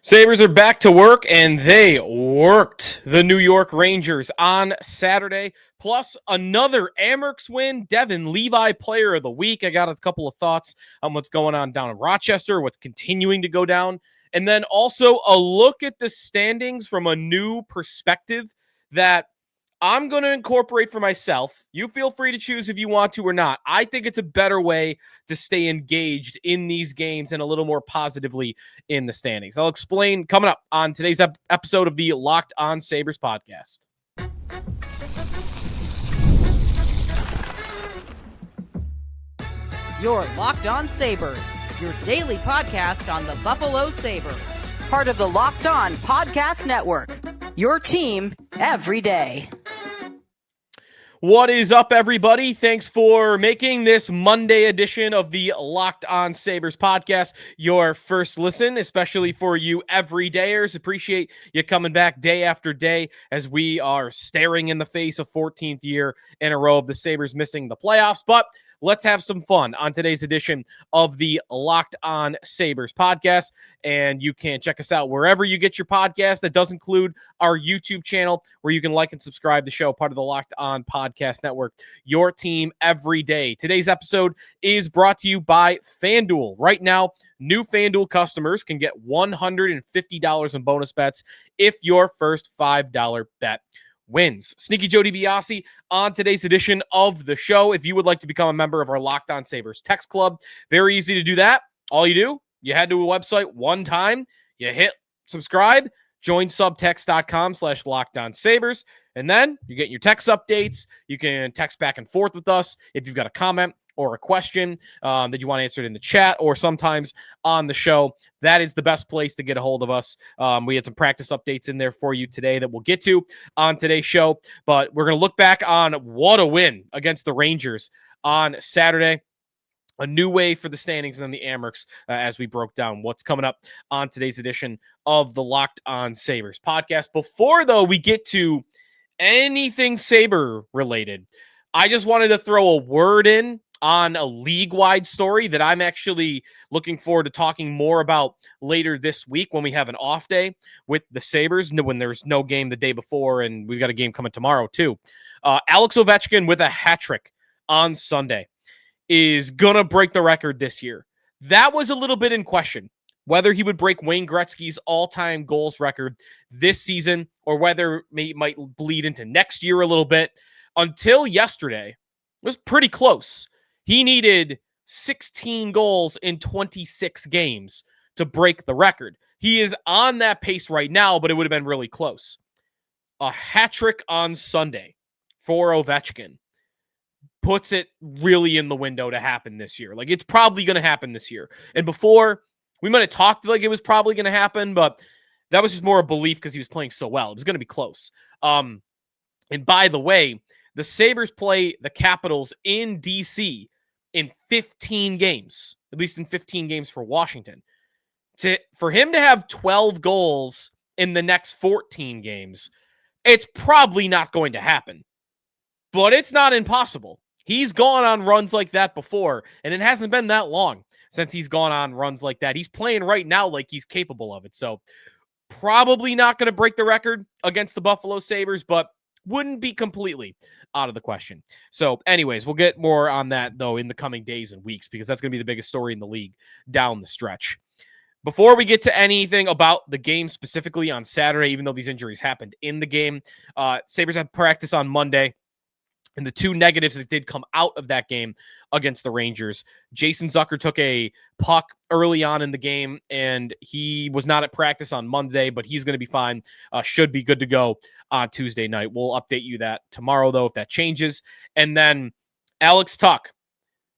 Sabres are back to work, and they worked the New York Rangers on Saturday, plus another Amerks win, Devon Levi Player of the Week. I got a couple of thoughts on what's going on down in Rochester, what's continuing to go down, and then also a look at the standings from a new perspective that I'm going to incorporate for myself. You feel free to choose if you want to or not. I think it's a better way to stay engaged in these games and a little more positively in the standings. I'll explain coming up on today's episode of the Locked On Sabres podcast. You're Locked On Sabres, your daily podcast on the Buffalo Sabres. Part of the Locked On Podcast Network, your team every day. What is up, everybody? Thanks for making this Monday edition of the Locked On Sabres podcast your first listen, especially for you everydayers. Appreciate you coming back day after day as we are staring in the face of 14th year in a row of the Sabres missing the playoffs. But let's have some fun on today's edition of the Locked On Sabres podcast. And you can check us out wherever you get your podcast. That does include our YouTube channel, where you can like and subscribe to the show, part of the Locked On Podcast Network, your team every day. Today's episode is brought to you by FanDuel. Right now, new FanDuel customers can get $150 in bonus bets if your first $5 bet wins. Sneaky Joe DiBiase on today's edition of the show. If you would like to become a member of our Locked On Sabres text club, very easy to do that. All you do, you head to a website one time, you hit subscribe, join subtext.com/LockedOnSabres, and then you get your text updates. You can text back and forth with us if you've got a comment or a question that you want answered in the chat or sometimes on the show. That is the best place to get a hold of us. We had some practice updates in there for you today that we'll get to on today's show, but we're going to look back on what a win against the Rangers on Saturday. A new way for the standings and then the Amerks as we broke down what's coming up on today's edition of the Locked On Sabres podcast. Before, though, we get to anything Sabre related, I just wanted to throw a word in on a league-wide story that I'm actually looking forward to talking more about later this week when we have an off day with the Sabres, when there's no game the day before, and we've got a game coming tomorrow too. Alex Ovechkin with a hat trick on Sunday is going to break the record this year. That was a little bit in question, whether he would break Wayne Gretzky's all-time goals record this season or whether it might bleed into next year a little bit. Until yesterday, it was pretty close. He needed 16 goals in 26 games to break the record. He is on that pace right now, but it would have been really close. A hat trick on Sunday for Ovechkin puts it really in the window to happen this year. Like, it's probably going to happen this year. And before, we might have talked like it was probably going to happen, but that was just more a belief because he was playing so well. It was going to be close. And by the way, the Sabres play the Capitals in D.C. in 15 games, at least in 15 games for Washington. For him to have 12 goals in the next 14 games, it's probably not going to happen. But it's not impossible. He's gone on runs like that before, and it hasn't been that long since he's gone on runs like that. He's playing right now like he's capable of it. So probably not going to break the record against the Buffalo Sabres, but wouldn't be completely out of the question. So anyways, we'll get more on that, though, in the coming days and weeks, because that's going to be the biggest story in the league down the stretch. Before we get to anything about the game specifically on Saturday, even though these injuries happened in the game, Sabres had practice on Monday. And the two negatives that did come out of that game against the Rangers, Jason Zucker took a puck early on in the game, and he was not at practice on Monday, but he's going to be fine. Should be good to go on Tuesday night. We'll update you that tomorrow, though, if that changes. And then Alex Tuch,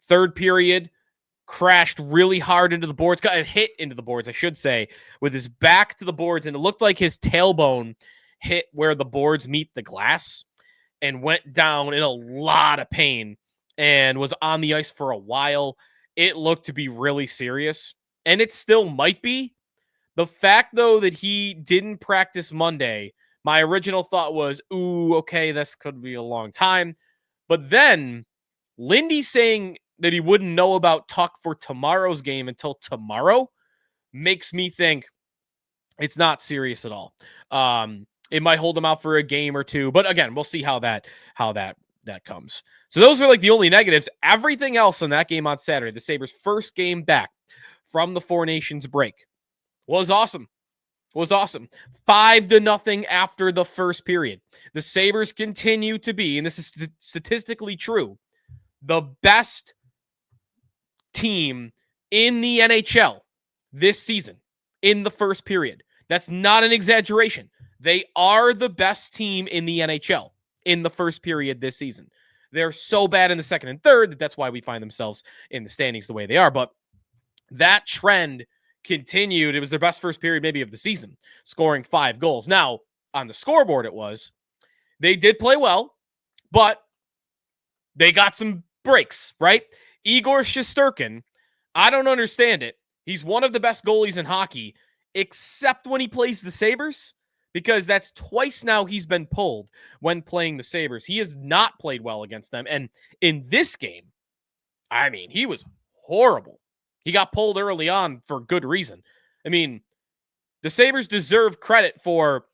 third period, crashed really hard into the boards, got hit into the boards, I should say, with his back to the boards, and it looked like his tailbone hit where the boards meet the glass, and went down in a lot of pain and was on the ice for a while. It looked to be really serious, and it still might be. The fact, though, that he didn't practice Monday, my original thought was, ooh, okay, this could be a long time. But then Lindy saying that he wouldn't know about Tuch for tomorrow's game until tomorrow makes me think It's not serious at all. It might hold them out for a game or two, but again, we'll see how that comes. So those were like the only negatives. Everything else in that game on Saturday, the Sabres' first game back from the Four Nations break, was awesome. 5-0 after the first period. The Sabres continue to be, and this is statistically true, the best team in the NHL this season in the first period. That's not an exaggeration. They are the best team in the NHL in the first period this season. They're so bad in the second and third that's why we find themselves in the standings the way they are. But that trend continued. It was their best first period maybe of the season, scoring 5 goals. Now, on the scoreboard they did play well, but they got some breaks, right? Igor Shesterkin, I don't understand it. He's one of the best goalies in hockey, except when he plays the Sabres, because that's twice now he's been pulled when playing the Sabres. He has not played well against them. And in this game, I mean, he was horrible. He got pulled early on for good reason. I mean, the Sabres deserve credit for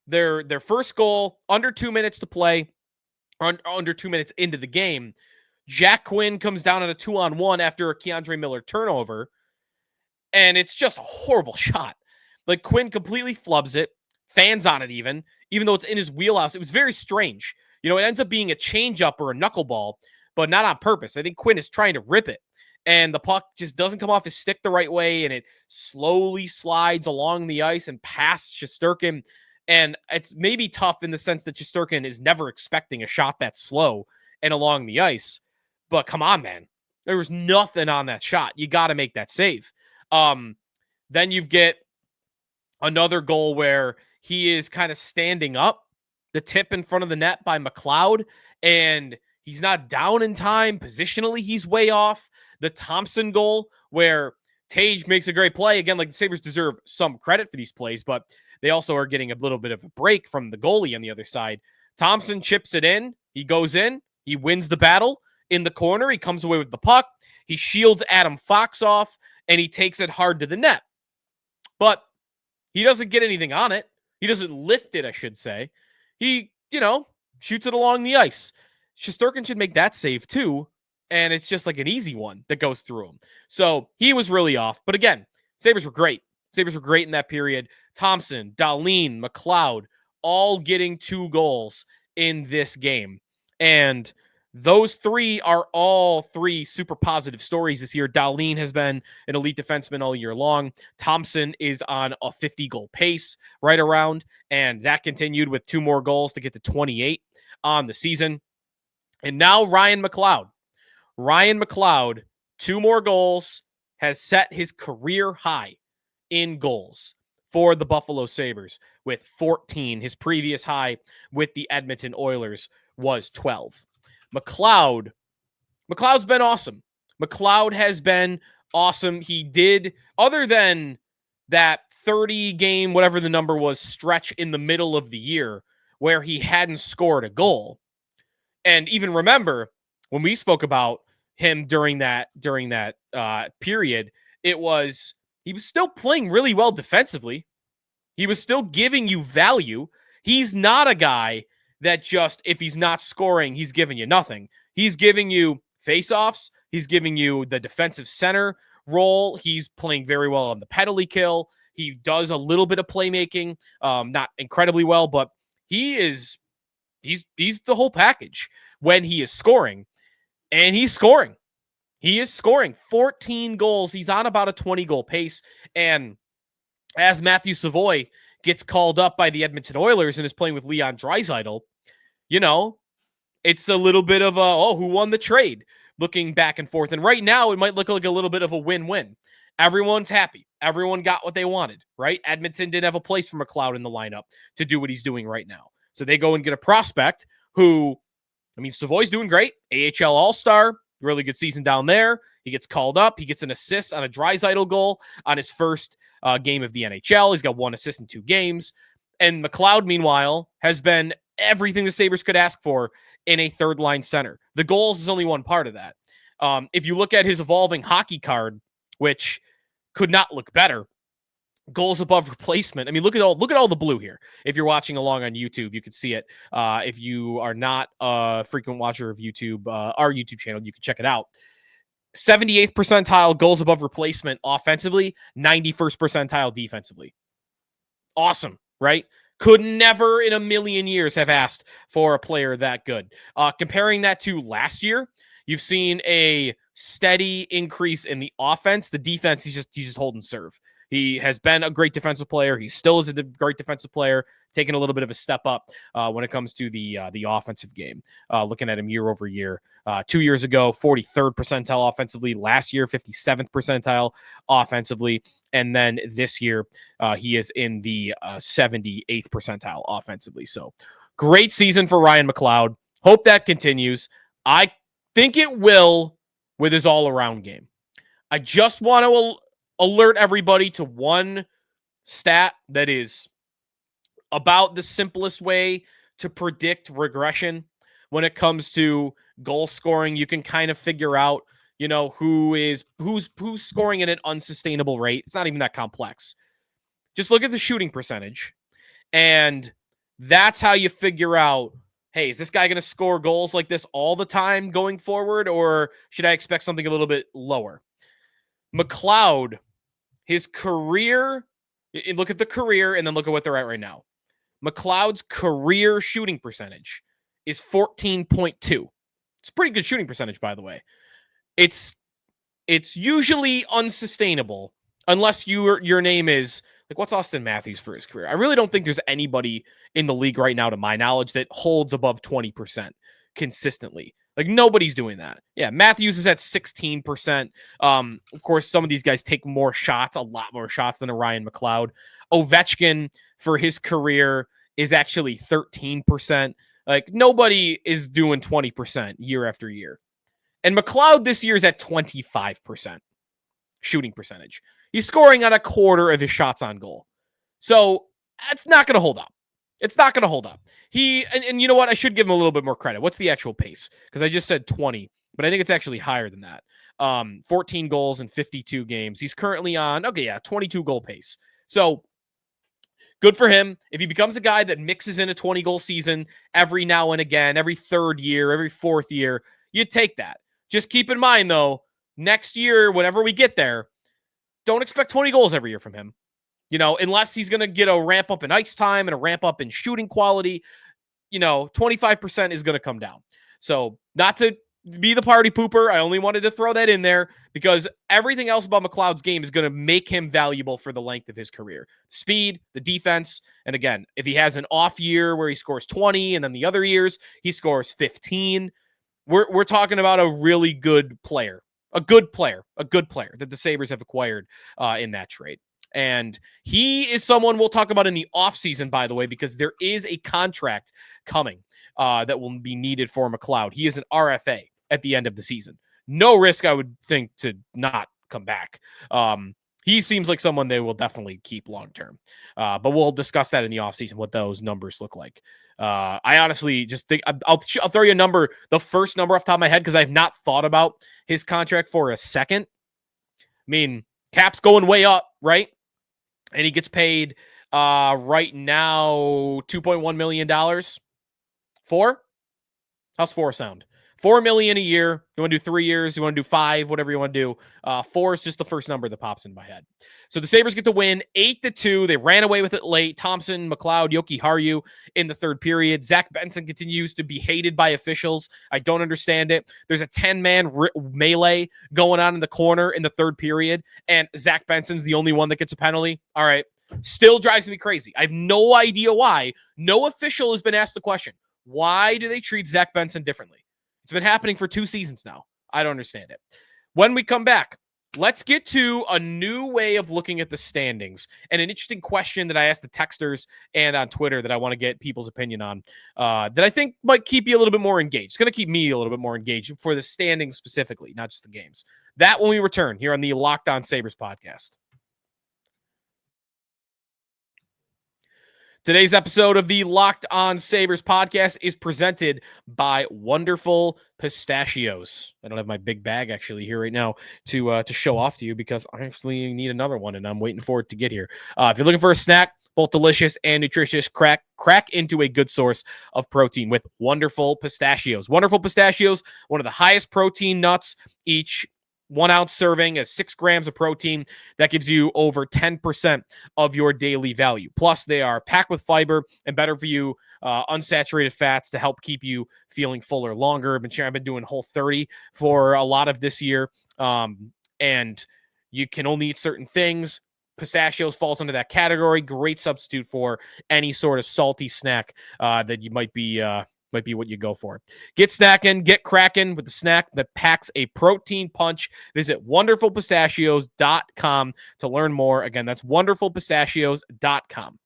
their first goal, under 2 minutes to play, under 2 minutes into the game. Jack Quinn comes down on a 2-on-1 after a Keandre Miller turnover, and it's just a horrible shot. Like, Quinn completely flubs it, fans on it even though it's in his wheelhouse. It was very strange. It ends up being a changeup or a knuckleball, but not on purpose. I think Quinn is trying to rip it, and the puck just doesn't come off his stick the right way, and it slowly slides along the ice and past Shesterkin. And it's maybe tough in the sense that Shesterkin is never expecting a shot that slow and along the ice. But come on, man. There was nothing on that shot. You got to make that save. Then you get another goal where he is kind of standing up, the tip in front of the net by McLeod, and he's not down in time. Positionally, he's way off. The Thompson goal where Tage makes a great play. Again, like, the Sabres deserve some credit for these plays, but they also are getting a little bit of a break from the goalie on the other side. Thompson chips it in. He goes in. He wins the battle in the corner. He comes away with the puck. He shields Adam Fox off, and he takes it hard to the net. But he doesn't get anything on it. He doesn't lift it, I should say. He, shoots it along the ice. Shesterkin should make that save too, and it's just like an easy one that goes through him. So he was really off. But again, Sabres were great. Sabres were great in that period. Thompson, Dahlin, McLeod, all getting 2 goals in this game. And those 3 are all 3 super positive stories this year. Dahlin has been an elite defenseman all year long. Thompson is on a 50-goal pace right around, and that continued with 2 more goals to get to 28 on the season. And now Ryan McLeod. Ryan McLeod, 2 more goals, has set his career high in goals for the Buffalo Sabres with 14. His previous high with the Edmonton Oilers was 12. McLeod's been awesome. McLeod has been awesome. He did, other than that 30-game, whatever the number was, stretch in the middle of the year where he hadn't scored a goal. And even remember, when we spoke about him during that period, he was still playing really well defensively. He was still giving you value. He's not a guy that just, if he's not scoring, he's giving you nothing. He's giving you faceoffs. He's giving you the defensive center role. He's playing very well on the penalty kill. He does a little bit of playmaking, not incredibly well, but he's the whole package when he is scoring. And he's scoring. He is scoring 14 goals. He's on about a 20-goal pace. And as Matthew Savoy gets called up by the Edmonton Oilers and is playing with Leon Draisaitl, it's a little bit of who won the trade looking back and forth. And right now, it might look like a little bit of a win-win. Everyone's happy. Everyone got what they wanted, right? Edmonton didn't have a place for McLeod in the lineup to do what he's doing right now. So they go and get a prospect who, Savoy's doing great. AHL All-Star, really good season down there. He gets called up. He gets an assist on a Draisaitl goal on his first game of the NHL. He's got 1 assist in 2 games. And McLeod, meanwhile, has been everything the Sabres could ask for in a third-line center. The goals is only one part of that. If you look at his evolving hockey card, which could not look better, goals above replacement. I mean, look at all the blue here. If you're watching along on YouTube, you can see it. If you are not a frequent watcher of YouTube, our YouTube channel, you can check it out. 78th percentile goals above replacement offensively, 91st percentile defensively. Awesome, right? Could never in a million years have asked for a player that good. Comparing that to last year, you've seen a steady increase in the offense. The defense, he's just holding serve. He has been a great defensive player. He still is a great defensive player, taking a little bit of a step up when it comes to the offensive game. Looking at him year over year. 2 years ago, 43rd percentile offensively. Last year, 57th percentile offensively. And then this year, he is in the 78th percentile offensively. So great season for Ryan McLeod. Hope that continues. I think it will with his all-around game. I just want to alert everybody to one stat that is about the simplest way to predict regression when it comes to goal scoring. You can kind of figure out, who's scoring at an unsustainable rate. It's not even that complex. Just look at the shooting percentage, and that's how you figure out, hey, is this guy going to score goals like this all the time going forward, or should I expect something a little bit lower? McLeod, his career, look at the career and then look at what they're at right now. McLeod's career shooting percentage is 14.2. It's a pretty good shooting percentage, by the way. It's usually unsustainable unless your name is, like, what's Austin Matthews for his career? I really don't think there's anybody in the league right now, to my knowledge, that holds above 20% consistently. Like, nobody's doing that. Yeah, Matthews is at 16%. Of course, some of these guys take more shots, a lot more shots than a Ryan McLeod. Ovechkin, for his career, is actually 13%. Like, nobody is doing 20% year after year. And McLeod this year is at 25% shooting percentage. He's scoring on a quarter of his shots on goal. So that's not going to hold up. It's not going to hold up. And you know what? I should give him a little bit more credit. What's the actual pace? Because I just said 20, but I think it's actually higher than that. 14 goals in 52 games. He's currently on, 22 goal pace. So good for him. If he becomes a guy that mixes in a 20-goal season every now and again, every third year, every fourth year, you take that. Just keep in mind, though, next year, whenever we get there, don't expect 20 goals every year from him. Unless he's going to get a ramp up in ice time and a ramp up in shooting quality, 25% is going to come down. So not to be the party pooper, I only wanted to throw that in there because everything else about McLeod's game is going to make him valuable for the length of his career. Speed, the defense, and again, if he has an off year where he scores 20 and then the other years he scores 15, we're talking about a really good player, a good player that the Sabres have acquired in that trade. And he is someone we'll talk about in the offseason, by the way, because there is a contract coming that will be needed for McLeod. He is an RFA at the end of the season. No risk, I would think, to not come back. He seems like someone they will definitely keep long-term. But we'll discuss that in the offseason, what those numbers look like. I honestly just think I'll throw you a number, the first number off the top of my head, because I've not thought about his contract for a second. I mean, cap's going way up, right? And he gets paid right now $2.1 million. 4? How's 4 sound? $4 million a year. You want to do 3 years? You want to do 5? Whatever you want to do. 4 is just the first number that pops in my head. So the Sabres get the win 8-2. They ran away with it late. Thompson, McLeod, Yoki Haru in the third period. Zach Benson continues to be hated by officials. I don't understand it. There's a 10-man melee going on in the corner in the third period, and Zach Benson's the only one that gets a penalty. All right. Still drives me crazy. I have no idea why. No official has been asked the question. Why do they treat Zach Benson differently? It's been happening for 2 seasons now. I don't understand it. When we come back, let's get to a new way of looking at the standings and an interesting question that I asked the texters and on Twitter that I want to get people's opinion on that I think might keep you a little bit more engaged. It's going to keep me a little bit more engaged for the standings specifically, not just the games. That when we return here on the Locked On Sabres podcast. Today's episode of the Locked On Sabres podcast is presented by wonderful Pistachios. I don't have my big bag actually here right now to show off to you because I actually need another one and I'm waiting for it to get here. If you're looking for a snack, both delicious and nutritious, crack into a good source of protein with wonderful Pistachios. Wonderful Pistachios, one of the highest protein nuts. Each 1 ounce serving is 6 grams of protein. That gives you over 10% of your daily value. Plus, they are packed with fiber and better for you unsaturated fats to help keep you feeling fuller longer. I've been doing Whole30 for a lot of this year, and you can only eat certain things. Pistachios falls into that category. Great substitute for any sort of salty snack that you might be what you go for. Get snackin', get crackin' with the snack that packs a protein punch. Visit wonderfulpistachios.com to learn more. Again, that's wonderfulpistachios.com.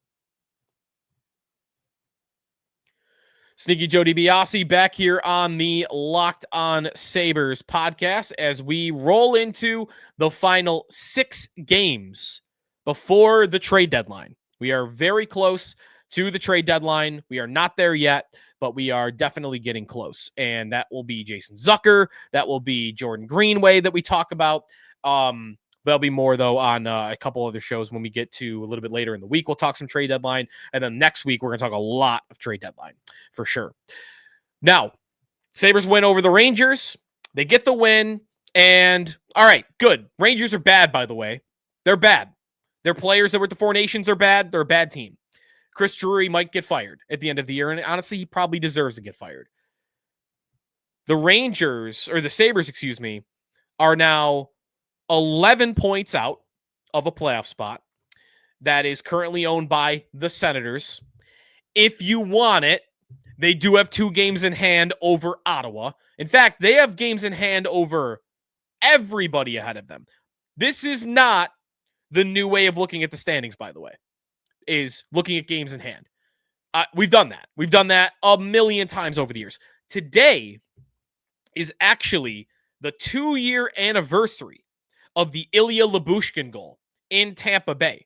Sneaky Joe DiBiase back here on the Locked On Sabres podcast as we roll into the final 6 games before the trade deadline. We are very close to the trade deadline. We are not there yet, but we are definitely getting close. And that will be Jason Zucker. That will be Jordan Greenway that we talk about. There'll be more, though, on a couple other shows when we get to a little bit later in the week. We'll talk some trade deadline. And then next week, we're going to talk a lot of trade deadline for sure. Now, Sabres win over the Rangers. They get the win. And all right, good. Rangers are bad, by the way. They're bad. Their players that were at the Four Nations are bad. They're a bad team. Chris Drury might get fired at the end of the year, and honestly, he probably deserves to get fired. The Sabres, are now 11 points out of a playoff spot that is currently owned by the Senators. If you want it, they do have 2 games in hand over Ottawa. In fact, they have games in hand over everybody ahead of them. This is not the new way of looking at the standings, by the way, is looking at games in hand. We've done that. We've done that a million times over the years. Today is actually the 2-year anniversary of the Ilya Lyubushkin goal in Tampa Bay,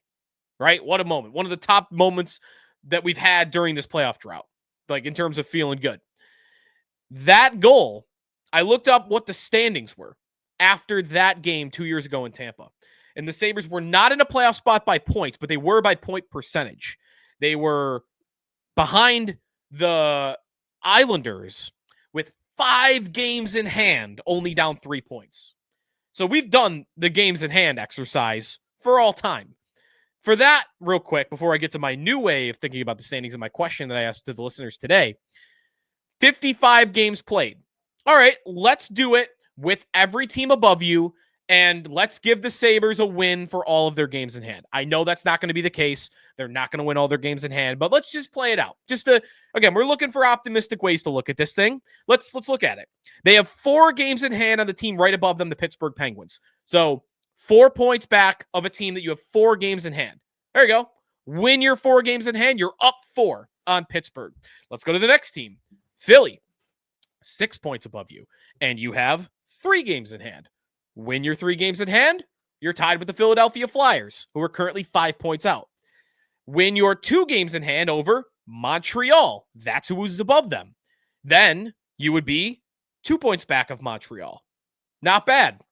right? What a moment. One of the top moments that we've had during this playoff drought, like in terms of feeling good. That goal, I looked up what the standings were after that game 2 years ago in Tampa. And the Sabres were not in a playoff spot by points, but they were by point percentage. They were behind the Islanders with 5 games in hand, only down 3 points. So we've done the games in hand exercise for all time. For that, real quick, before I get to my new way of thinking about the standings and my question that I asked to the listeners today, 55 games played. All right, let's do it with every team above you. And let's give the Sabres a win for all of their games in hand. I know that's not going to be the case. They're not going to win all their games in hand, but let's just play it out. Again, we're looking for optimistic ways to look at this thing. Let's look at it. They have 4 games in hand on the team right above them, the Pittsburgh Penguins. So 4 points back of a team that you have 4 games in hand. There you go. Win your 4 games in hand. You're up 4 on Pittsburgh. Let's go to the next team. Philly, 6 points above you, and you have 3 games in hand. Win your 3 games in hand, you're tied with the Philadelphia Flyers, who are currently 5 points out. Win your 2 games in hand over Montreal. That's who is above them. Then you would be 2 points back of Montreal. Not bad.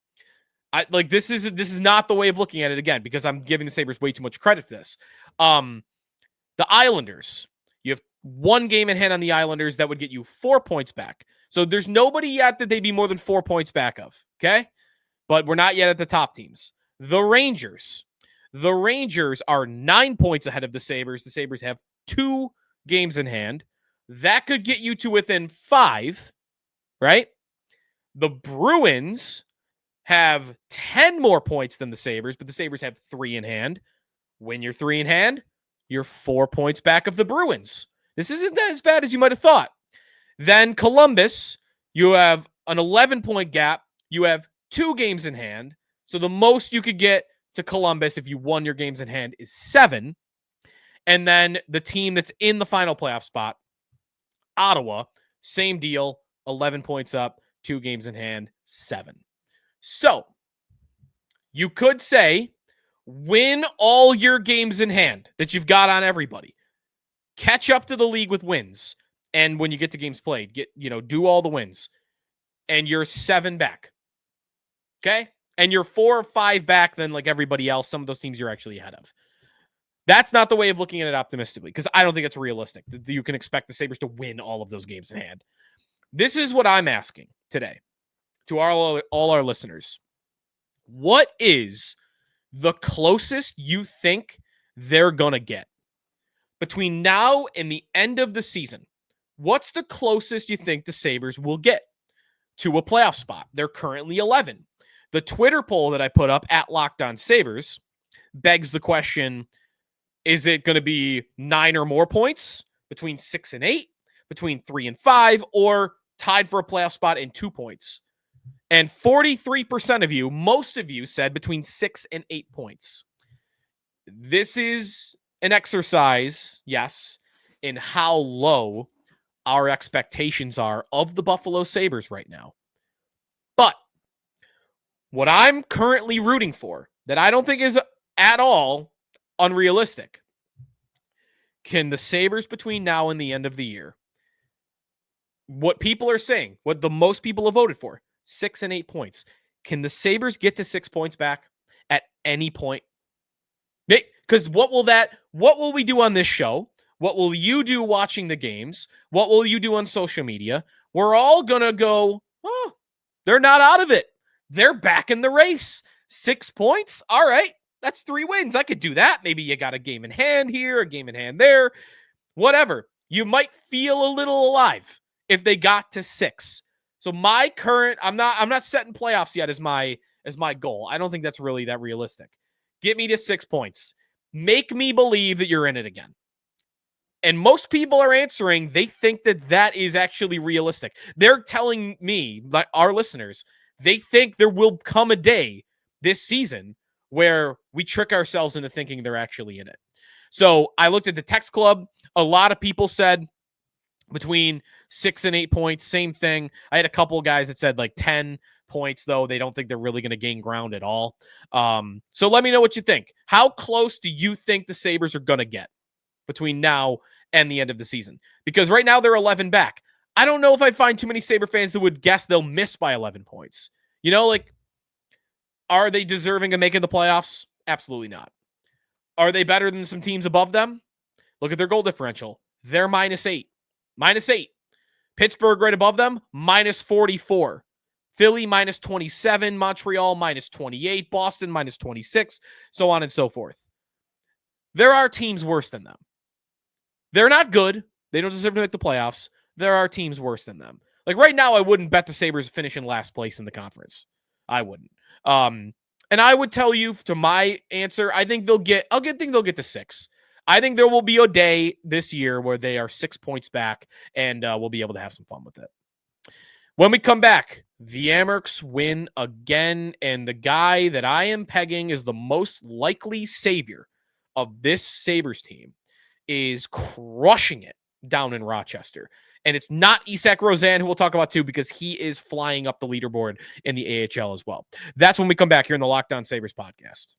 This is not the way of looking at it again, because I'm giving the Sabres way too much credit for this. The Islanders, you have 1 game in hand on the Islanders that would get you 4 points back. So there's nobody yet that they'd be more than 4 points back of. Okay. But we're not yet at the top teams. The Rangers are 9 points ahead of the Sabres. The Sabres have 2 games in hand. That could get you to within 5, right? The Bruins have 10 more points than the Sabres, but the Sabres have 3 in hand. Win your 3 in hand, you're 4 points back of the Bruins. This isn't as bad as you might have thought. Then Columbus, you have an 11-point gap. You have 2 games in hand. So the most you could get to Columbus if you won your games in hand is 7. And then the team that's in the final playoff spot, Ottawa, same deal, 11 points up, 2 games in hand, 7. So you could say win all your games in hand that you've got on everybody. catch up to the league with wins. And when you get to games played, do all the wins. And you're 7 back. Okay? And you're 4 or 5 back than like everybody else. Some of those teams you're actually ahead of. That's not the way of looking at it optimistically, because I don't think it's realistic that you can expect the Sabres to win all of those games in hand. This is what I'm asking today to all our listeners. What is the closest you think they're going to get between now and the end of the season? What's the closest you think the Sabres will get to a playoff spot? They're currently 11. The Twitter poll that I put up at Locked On Sabres begs the question, is it going to be 9 or more points, between 6 and 8, between 3 and 5, or tied for a playoff spot in 2 points? And 43% of you, most of you, said between 6 and 8 points. This is an exercise, yes, in how low our expectations are of the Buffalo Sabres right now. But what I'm currently rooting for, that I don't think is at all unrealistic, can the Sabres between now and the end of the year, what people are saying, what the most people have voted for, 6 and 8 points, can the Sabres get to 6 points back at any point? Because what will we do on this show? What will you do watching the games? What will you do on social media? We're all going to go, oh, they're not out of it. They're back in the race. 6 points? All right. That's 3 wins. I could do that. Maybe you got a game in hand here, a game in hand there, whatever. You might feel a little alive if they got to 6. So my current, I'm not setting playoffs yet as my goal. I don't think that's really that realistic. Get me to 6 points. Make me believe that you're in it again. And most people are answering, they think that is actually realistic. They're telling me, like our listeners, they think there will come a day this season where we trick ourselves into thinking they're actually in it. So I looked at the text club. A lot of people said between 6 and 8 points, same thing. I had a couple of guys that said like 10 points, though. They don't think they're really going to gain ground at all. So let me know what you think. How close do you think the Sabres are going to get between now and the end of the season? Because right now they're 11 back. I don't know if I find too many Sabre fans that would guess they'll miss by 11 points. Are they deserving of making the playoffs? Absolutely not. Are they better than some teams above them? Look at their goal differential. They're -8. -8. Pittsburgh right above them, -44. Philly -27. Montreal -28. Boston -26. So on and so forth. There are teams worse than them. They're not good. They don't deserve to make the playoffs. There are teams worse than them. Like right now, I wouldn't bet the Sabres finish in last place in the conference. I wouldn't. And I would tell you, to my answer, I think they'll get to 6. I think there will be a day this year where they are 6 points back, and we'll be able to have some fun with it. When we come back, the Amerks win again, and the guy that I am pegging is the most likely savior of this Sabres team is crushing it down in Rochester. And it's not Isak Rozan, who we'll talk about too, because he is flying up the leaderboard in the AHL as well. That's when we come back here in the Locked On Sabres podcast.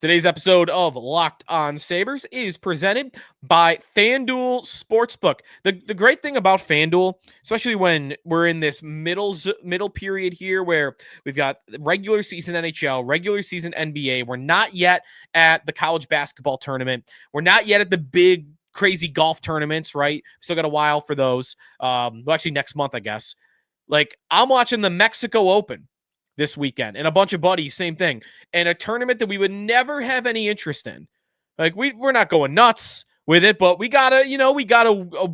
Today's episode of Locked On Sabres is presented by FanDuel Sportsbook. The great thing about FanDuel, especially when we're in this middle period here where we've got regular season NHL, regular season NBA, we're not yet at the college basketball tournament. We're not yet at the big, crazy golf tournaments, right? Still got a while for those. Well, actually next month, I guess. Like, I'm watching the Mexico Open this weekend, and a bunch of buddies, same thing, and a tournament that we would never have any interest in. Like, we're not going nuts with it, but we gotta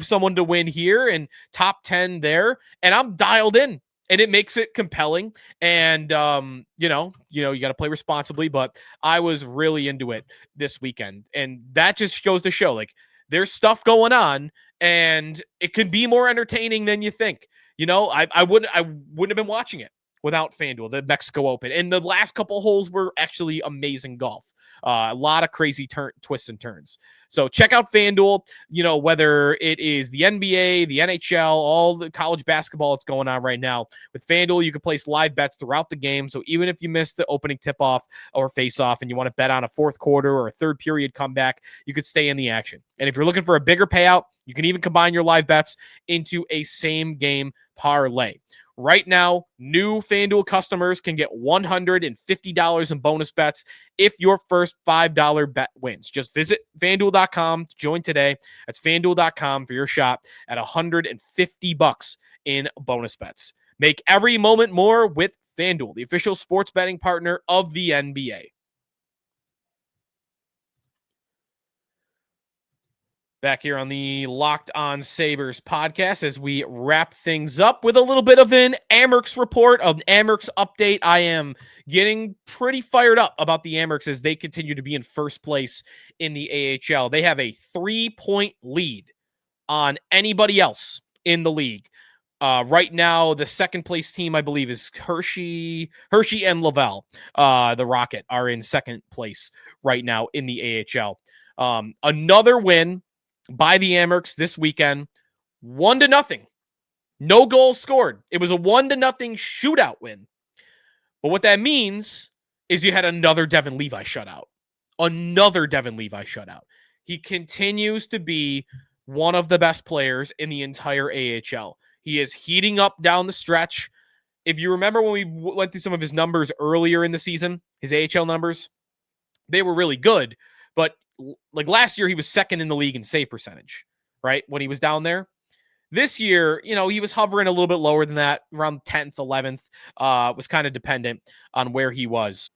someone to win here and top 10 there, and I'm dialed in, and it makes it compelling. And you got to play responsibly, but I was really into it this weekend, and that just goes to show, like, there's stuff going on, and it can be more entertaining than you think. I wouldn't have been watching it without FanDuel, the Mexico Open. And the last couple holes were actually amazing golf. A lot of crazy twists and turns. So check out FanDuel, whether it is the NBA, the NHL, all the college basketball that's going on right now. With FanDuel, you can place live bets throughout the game. So even if you miss the opening tip-off or face-off and you want to bet on a fourth quarter or a third period comeback, you could stay in the action. And if you're looking for a bigger payout, you can even combine your live bets into a same-game parlay. Right now, new FanDuel customers can get $150 in bonus bets if your first $5 bet wins. Just visit FanDuel.com to join today. That's FanDuel.com for your shot at $150 in bonus bets. Make every moment more with FanDuel, the official sports betting partner of the NBA. Back here on the Locked On Sabres podcast as we wrap things up with a little bit of an Amerks report, an Amerks update. I am getting pretty fired up about the Amerks as they continue to be in first place in the AHL. They have a 3-point lead on anybody else in the league. Right now, the second place team, I believe, is Hershey and Laval. The Rocket are in second place right now in the AHL. Another win by the Amerks this weekend, 1-0. No goals scored. It was a 1-0 shootout win. But what that means is you had another Devon Levi shutout. He continues to be one of the best players in the entire AHL. He is heating up down the stretch. If you remember when we went through some of his numbers earlier in the season, his AHL numbers, they were really good. But like last year, he was second in the league in save percentage, right? When he was down there. This year, he was hovering a little bit lower than that, around 10th, 11th, was kind of dependent on where he was.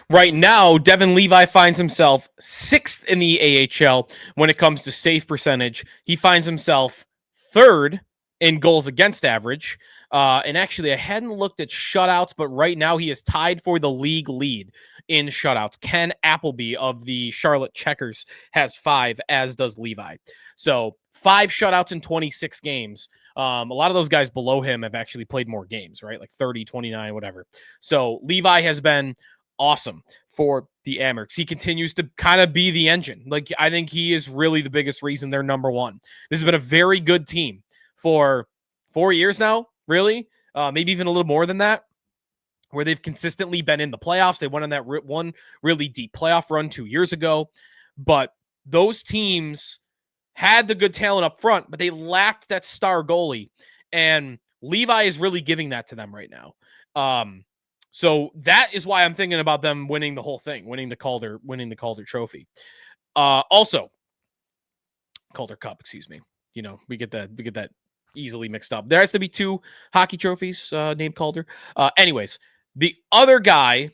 Right now, Devon Levi finds himself 6th in the AHL when it comes to save percentage. He finds himself 3rd in goals against average. And actually, I hadn't looked at shutouts, but right now he is tied for the league lead in shutouts. Ken Appleby of the Charlotte Checkers has 5, as does Levi. So 5 shutouts in 26 games. A lot of those guys below him have actually played more games, right? Like 30, 29, whatever. So Levi has been awesome for the Amerks. He continues to kind of be the engine. Like, I think he is really the biggest reason they're number one. This has been a very good team for 4 years now, really. Maybe even a little more than that, where they've consistently been in the playoffs. They went on that one really deep playoff run 2 years ago. But those teams had the good talent up front, but they lacked that star goalie. And Levi is really giving that to them right now. So that is why I'm thinking about them winning the whole thing, winning the Calder Trophy. Also, Calder Cup, excuse me. We get that easily mixed up. There has to be 2 hockey trophies named Calder. Anyways, the other guy,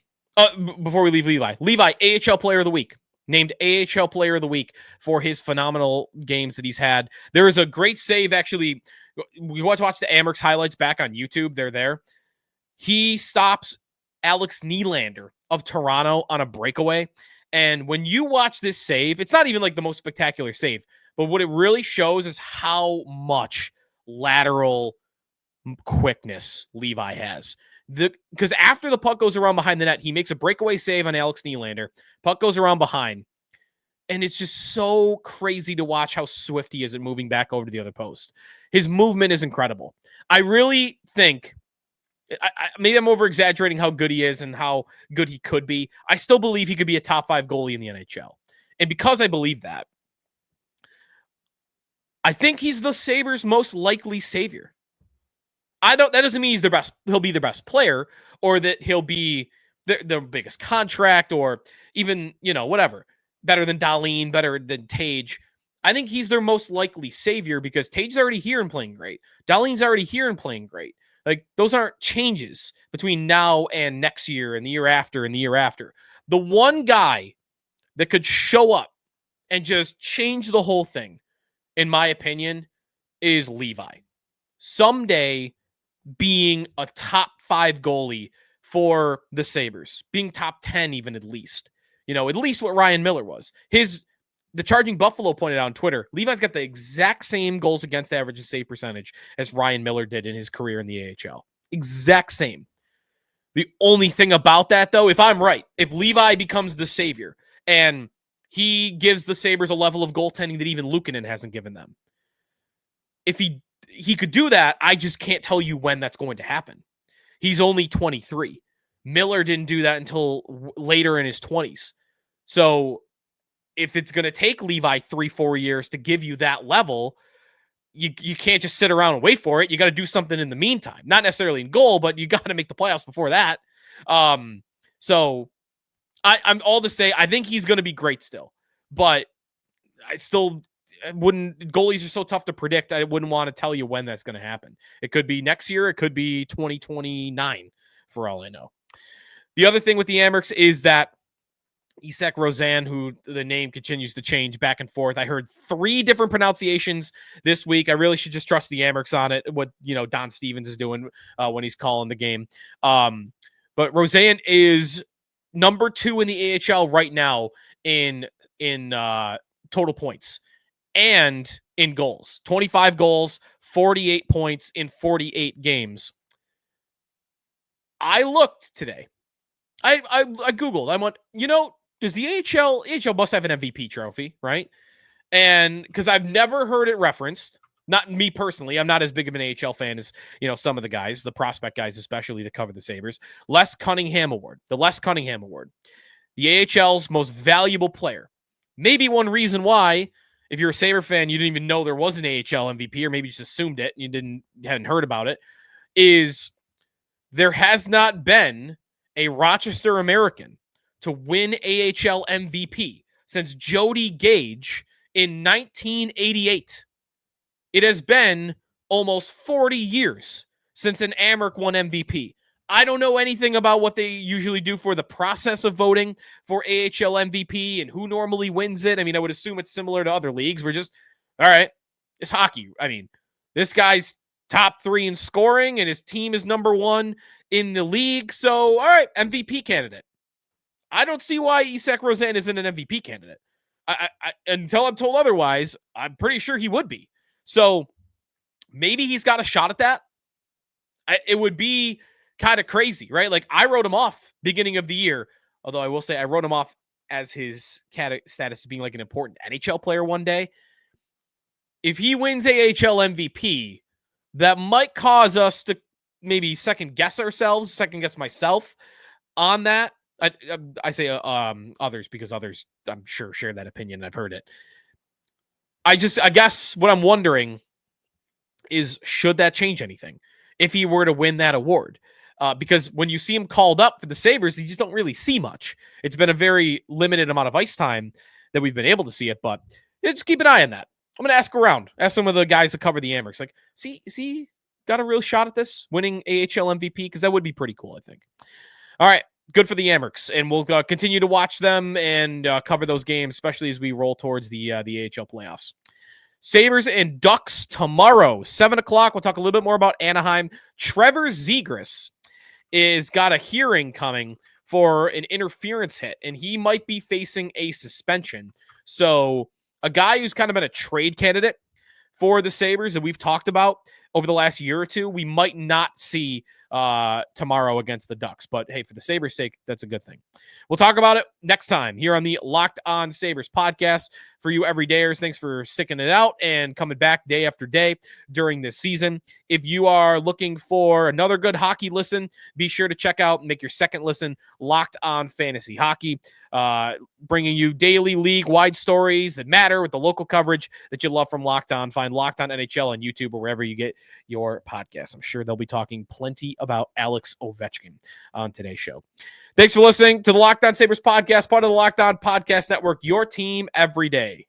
before we leave Levi, AHL Player of the Week. Named AHL Player of the Week for his phenomenal games that he's had. There is a great save, actually. We want to watch the Amerks highlights back on YouTube. They're there. He stops Alex Nylander of Toronto on a breakaway. And when you watch this save, it's not even like the most spectacular save, but what it really shows is how much lateral quickness Levi has. Because after the puck goes around behind the net, he makes a breakaway save on Alex Nylander. Puck goes around behind. And it's just so crazy to watch how swift he is at moving back over to the other post. His movement is incredible. I really think, maybe I'm over-exaggerating how good he is and how good he could be. I still believe he could be a top 5 goalie in the NHL. And because I believe that, I think he's the Sabres' most likely savior. That doesn't mean he'll be the best player, or that he'll be the biggest contract, or even, whatever. Better than Dahlin, better than Tage. I think he's their most likely savior because Tage's already here and playing great. Dahlin's already here and playing great. Like, those aren't changes between now and next year and the year after and the year after. The one guy that could show up and just change the whole thing, in my opinion, is Levi. Someday being a top 5 goalie for the Sabres, being top 10 even at least. At least what Ryan Miller was. The Charging Buffalo pointed out on Twitter, Levi's got the exact same goals against average and save percentage as Ryan Miller did in his career in the AHL. Exact same. The only thing about that, though, if I'm right, if Levi becomes the savior and he gives the Sabres a level of goaltending that even Luukkonen hasn't given them, if he could do that, I just can't tell you when that's going to happen. He's only 23. Miller didn't do that until later in his 20s. So if it's going to take Levi 3-4 years to give you that level, you can't just sit around and wait for it. You got to do something in the meantime. Not necessarily in goal, but you got to make the playoffs before that. So I'm all to say, I think he's going to be great still. But I wouldn't, goalies are so tough to predict. I wouldn't want to tell you when that's going to happen. It could be next year. It could be 2029 for all I know. The other thing with the Amerks is that Isak Rosen, who the name continues to change back and forth. I heard 3 different pronunciations this week. I really should just trust the Amerks on it, what Don Stevens is doing when he's calling the game. But Rosen is number 2 in the AHL right now in total points and in goals. 25 goals, 48 points in 48 games. I looked today. I Googled. I went, does the AHL must have an MVP trophy, right? And because I've never heard it referenced, not me personally, I'm not as big of an AHL fan as, some of the guys, the prospect guys, especially that cover the Sabres. The Les Cunningham Award, the AHL's most valuable player. Maybe one reason why, if you're a Sabre fan, you didn't even know there was an AHL MVP, or maybe you just assumed it and you hadn't heard about it, is there has not been a Rochester American to win AHL MVP since Jody Gage in 1988. It has been almost 40 years since an Amerks won MVP. I don't know anything about what they usually do for the process of voting for AHL MVP and who normally wins it. I mean, I would assume it's similar to other leagues. We're just, all right, it's hockey. I mean, this guy's top 3 in scoring and his team is number 1 in the league. So, all right, MVP candidate. I don't see why Isak Rosen isn't an MVP candidate. I until I'm told otherwise, I'm pretty sure he would be. So maybe he's got a shot at that. It would be kind of crazy, right? Like, I wrote him off beginning of the year, although I will say I wrote him off as his status as being like an important NHL player one day. If he wins AHL MVP, that might cause us to maybe second guess myself on that. I say others because others, I'm sure, share that opinion. I've heard it. I guess what I'm wondering is, should that change anything if he were to win that award? Because when you see him called up for the Sabres, you just don't really see much. It's been a very limited amount of ice time that we've been able to see it, but just keep an eye on that. I'm going to ask around, ask some of the guys that cover the Amerks. Like, is he got a real shot at this, winning AHL MVP? Because that would be pretty cool, I think. All right. Good for the Amerks, and we'll continue to watch them and cover those games, especially as we roll towards the AHL playoffs. Sabres and Ducks tomorrow, 7 o'clock. We'll talk a little bit more about Anaheim. Trevor Zegras is got a hearing coming for an interference hit, and he might be facing a suspension. So a guy who's kind of been a trade candidate for the Sabres that we've talked about over the last year or two, we might not see tomorrow against the Ducks. But hey, for the Sabres' sake, that's a good thing. We'll talk about it next time here on the Locked On Sabres podcast. For you everydayers, thanks for sticking it out and coming back day after day during this season. If you are looking for another good hockey listen, be sure to check out and make your second listen Locked On Fantasy Hockey, bringing you daily league-wide stories that matter with the local coverage that you love from Locked On. Find Locked On NHL on YouTube or wherever you get your podcasts. I'm sure they'll be talking plenty about Alex Ovechkin on today's show. Thanks for listening to the Locked On Sabres podcast, part of the Locked On Podcast Network, your team every day.